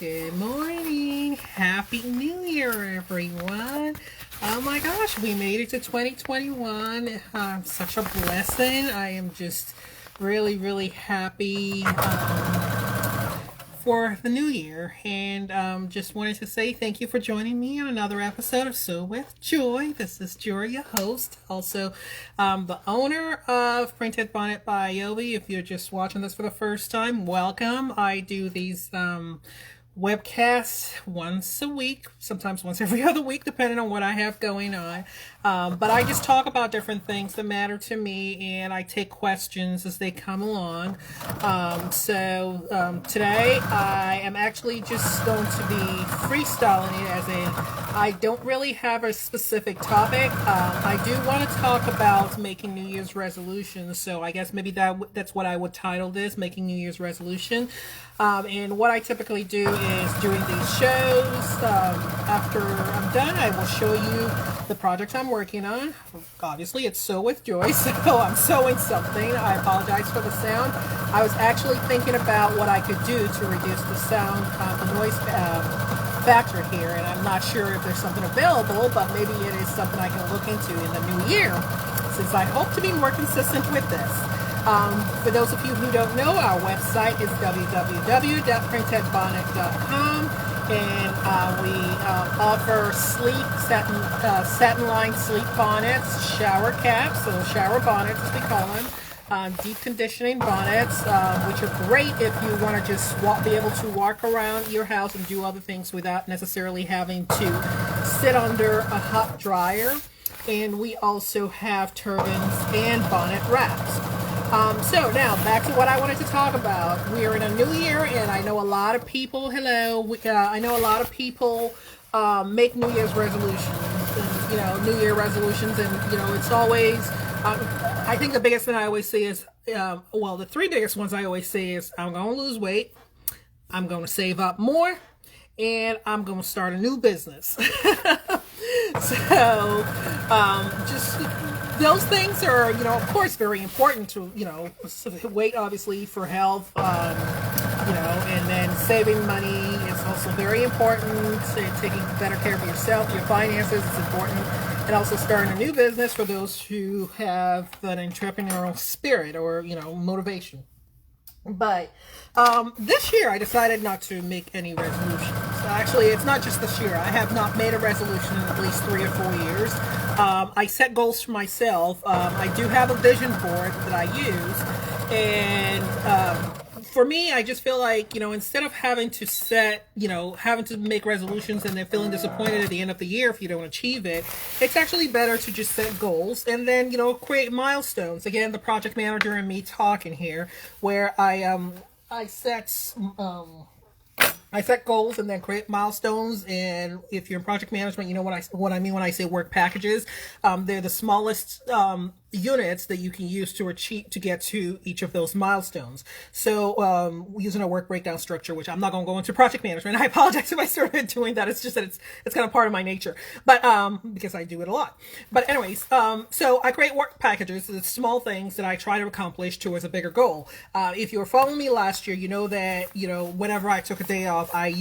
good morning. Happy New Year, everyone. Oh my gosh, we made it to 2021. Such a blessing. I am just really, really happy for the new year, and just wanted to say thank you for joining me on another episode of So With Joy. This is Joy, your host, also the owner of Printed Bonnet by Yobi. If you're just watching this for the first time, welcome. I do these webcasts once a week, sometimes once every other week, depending on what I have going on. But I just talk about different things that matter to me, and I take questions as they come along. So today I am actually just going to be freestyling it, as in I don't really have a specific topic. I do want to talk about making New Year's resolutions, so I guess maybe that's what I would title this, Making New Year's Resolution. And what I typically do is during these shows, after I'm done, I will show you the project I'm working on. Obviously, it's Sew with Joy, so I'm sewing something. I apologize for the sound. I was actually thinking about what I could do to reduce the sound, the noise factor here, and I'm not sure if there's something available, but maybe it is something I can look into in the new year, since I hope to be more consistent with this. For those of you who don't know, our website is www.printedbonnet.com, and we offer sleek satin-lined sleep bonnets, shower caps, so shower bonnets as we call them, deep conditioning bonnets, which are great if you want to just be able to walk around your house and do other things without necessarily having to sit under a hot dryer. And we also have turbans and bonnet wraps. So now back to what I wanted to talk about. We are in a new year, and I know a lot of people, I know a lot of people make New Year's resolutions, and, New Year resolutions, and, it's always, I think the biggest thing I always say is, the three biggest ones I always say is, I'm going to lose weight, I'm going to save up more, and I'm going to start a new business. So, just those things are, of course, very important to, weight obviously for health, and then saving money is also very important. So taking better care of yourself, your finances is important, and also starting a new business for those who have an entrepreneurial spirit or, motivation. But this year I decided not to make any resolutions. Actually, it's not just this year. I have not made a resolution in at least 3 or 4 years. I set goals for myself. I do have a vision board that I use. And for me, I just feel like, instead of having to having to make resolutions and then feeling disappointed at the end of the year if you don't achieve it, it's actually better to just set goals and then, create milestones. Again, the project manager and me talking here, where I set goals and then create milestones. And if you're in project management, you know what I mean when I say work packages. They're the smallest units that you can use to get to each of those milestones. So using a work breakdown structure, which I'm not going to go into project management. I apologize if I started doing that. It's just that it's kind of part of my nature, but because I do it a lot. But anyways, so I create work packages, the small things that I try to accomplish towards a bigger goal. If you were following me last year, you know that whenever I took a day off, I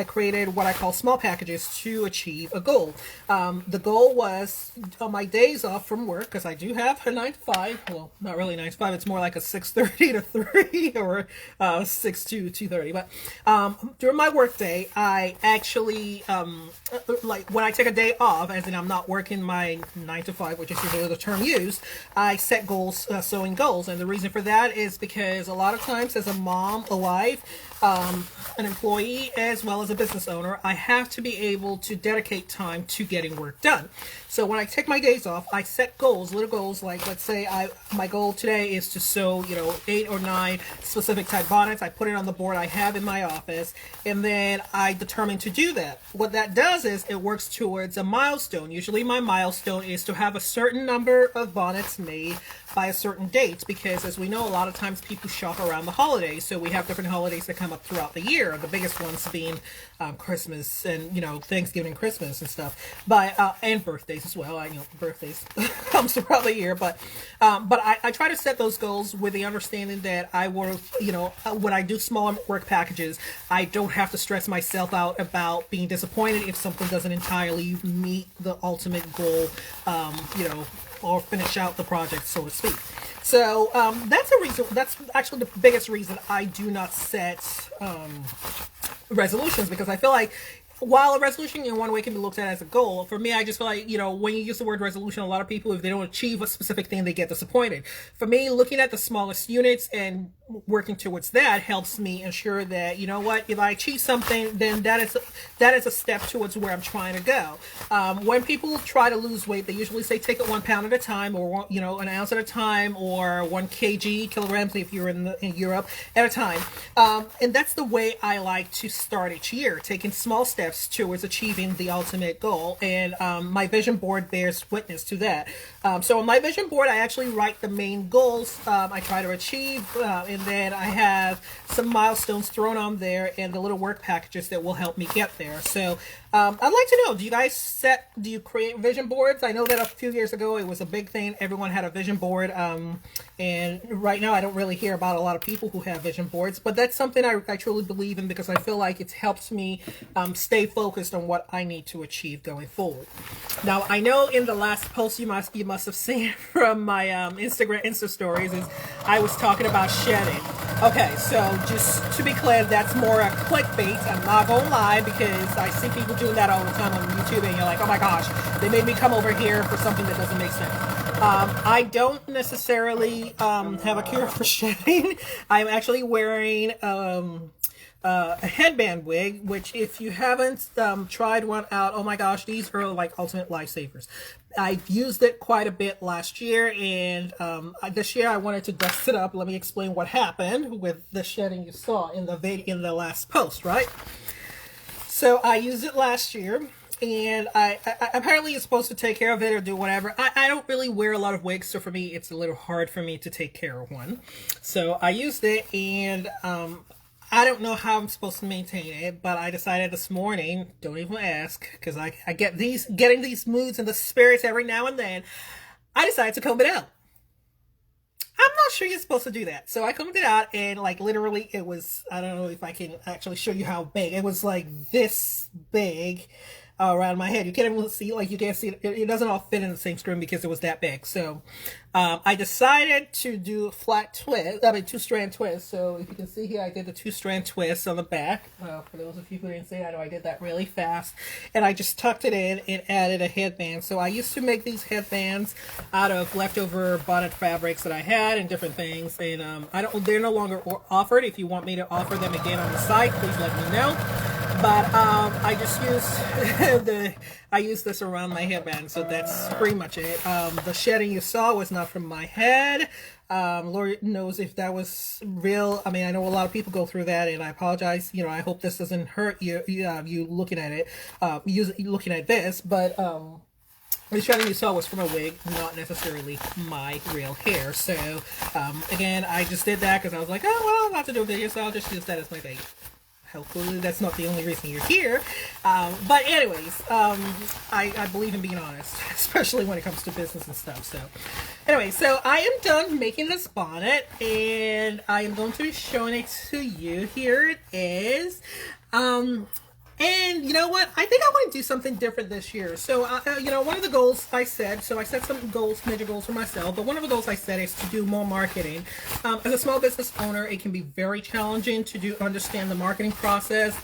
created what I call small packages to achieve a goal. The goal was on my days off from work, because I do have a 9 to 5. Well, not really 9 to 5. It's more like a 6:30 to 3 or 6 to 2:30. But during my work day, I actually like when I take a day off, as in I'm not working my 9 to 5, which is usually the term used, I set goals, sewing goals. And the reason for that is because a lot of times as a mom, a wife, an employee, as well as a business owner, I have to be able to dedicate time to getting work done. So when I take my days off, I set goals, little goals, like let's say my goal today is to sew, 8 or 9 specific type bonnets. I put it on the board I have in my office, and then I determine to do that. What that does is it works towards a milestone. Usually my milestone is to have a certain number of bonnets made by a certain date, because as we know, a lot of times people shop around the holidays. So we have different holidays that come up throughout the year. The biggest ones being Christmas and, you know, Thanksgiving, Christmas and stuff, but and birthdays as well. I know birthdays comes throughout the year, but I try to set those goals with the understanding that I will, you know, when I do smaller work packages, I don't have to stress myself out about being disappointed if something doesn't entirely meet the ultimate goal, you know, or finish out the project, so to speak. So that's a reason. That's actually the biggest reason I do not set resolutions, because I feel like while a resolution in one way can be looked at as a goal, for me, I just feel like, you know, when you use the word resolution, a lot of people, if they don't achieve a specific thing, they get disappointed. For me, looking at the smallest units and working towards that helps me ensure that, you know what, if I achieve something, then that is a step towards where I'm trying to go. When people try to lose weight, they usually say take it 1 pound at a time, or, you know, an ounce at a time, or 1 kilograms if you're in Europe, at a time. And that's the way I like to start each year, taking small steps towards achieving the ultimate goal. And my vision board bears witness to that. So on my vision board, I actually write the main goals I try to achieve, and then I have some milestones thrown on there and the little work packages that will help me get there. So I'd like to know, do you create vision boards? I know that a few years ago it was a big thing. Everyone had a vision board, and right now I don't really hear about a lot of people who have vision boards, but that's something I truly believe in, because I feel like it's helped me stay focused on what I need to achieve going forward. Now, I know in the last post you must have seen from my Insta stories is I was talking about shedding. Okay, so just to be clear, that's more a clickbait. I'm not gonna lie, because I see people doing that all the time on YouTube, and you're like, oh my gosh, they made me come over here for something that doesn't make sense. I don't necessarily have a cure for shedding. I'm actually wearing a headband wig, which if you haven't tried one out, oh my gosh, these are like ultimate lifesavers. I've used it quite a bit last year, and this year I wanted to dust it up. Let me explain what happened with the shedding you saw in the last post, right? So I used it last year, and I apparently it's supposed to take care of it or do whatever. I don't really wear a lot of wigs, so for me it's a little hard for me to take care of one. So I used it, and I don't know how I'm supposed to maintain it, but I decided this morning, don't even ask, because I get getting these moods and the spirits every now and then, I decided to comb it out. I'm not sure you're supposed to do that. So I combed it out, and like literally it was, I don't know if I can actually show you how big. It was like this big around my head. You can't even see, like you can't see it. It doesn't all fit in the same screen because it was that big. So I decided to do a flat twist, two-strand twist. So if you can see here, I did the two-strand twist on the back. For those of you who didn't see it, I know I did that really fast. And I just tucked it in and added a headband. So I used to make these headbands out of leftover bonnet fabrics that I had and different things. And they're no longer offered. If you want me to offer them again on the site, please let me know. But I just used I used this around my headband, so that's pretty much it. The shedding you saw was not from my head. Lord knows if that was real. I mean, I know a lot of people go through that, and I apologize. You know, I hope this doesn't hurt you. You looking at it, looking at this, but the shedding you saw was from a wig, not necessarily my real hair. So again, I just did that because I was like, oh well, I'm about to do a video, so I'll just use that as my bait. Hopefully that's not the only reason you're here. But anyways, I believe in being honest, especially when it comes to business and stuff. So anyway, so I am done making this bonnet, and I am going to be showing it to you. Here it is. And you know what? I think I want to do something different this year. So, you know, one of the goals I set, so I set some goals, major goals for myself, but one of the goals I set is to do more marketing. As a small business owner, it can be very challenging to understand the marketing process,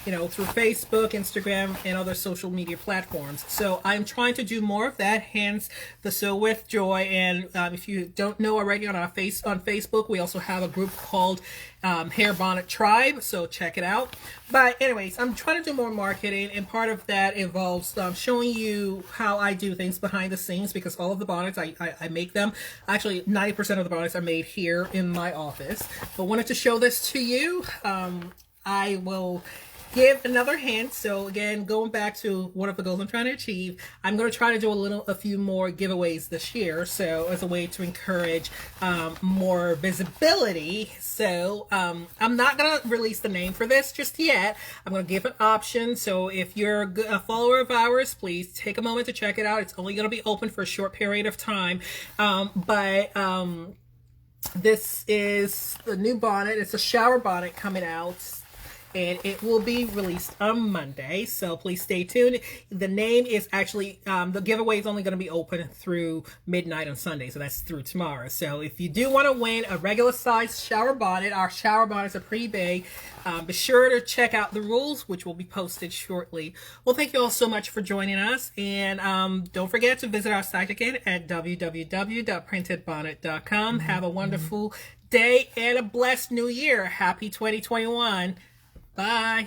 you know, through Facebook, Instagram, and other social media platforms. So I'm trying to do more of that, hence the Sew With Joy. And if you don't know already, on Facebook, we also have a group called Hair Bonnet Tribe, so check it out. But anyways, I'm trying to do more marketing, and part of that involves showing you how I do things behind the scenes, because all of the bonnets, I make them. Actually, 90% of the bonnets are made here in my office. But wanted to show this to you. I will give another hint. So again, going back to one of the goals I'm trying to achieve, I'm going to try to do a few more giveaways this year. So as a way to encourage more visibility. So I'm not going to release the name for this just yet. I'm going to give an option. So if you're a follower of ours, please take a moment to check it out. It's only going to be open for a short period of time. This is the new bonnet. It's a shower bonnet coming out, and it will be released on Monday, so please stay tuned. The name is actually, the giveaway is only going to be open through midnight on Sunday, so that's through tomorrow. So if you do want to win a regular size shower bonnet, our shower bonnets are pretty big. Be sure to check out the rules, which will be posted shortly. Well, thank you all so much for joining us, and don't forget to visit our site again at www.printedbonnet.com. Have a wonderful day and a blessed new year. Happy 2021. Bye.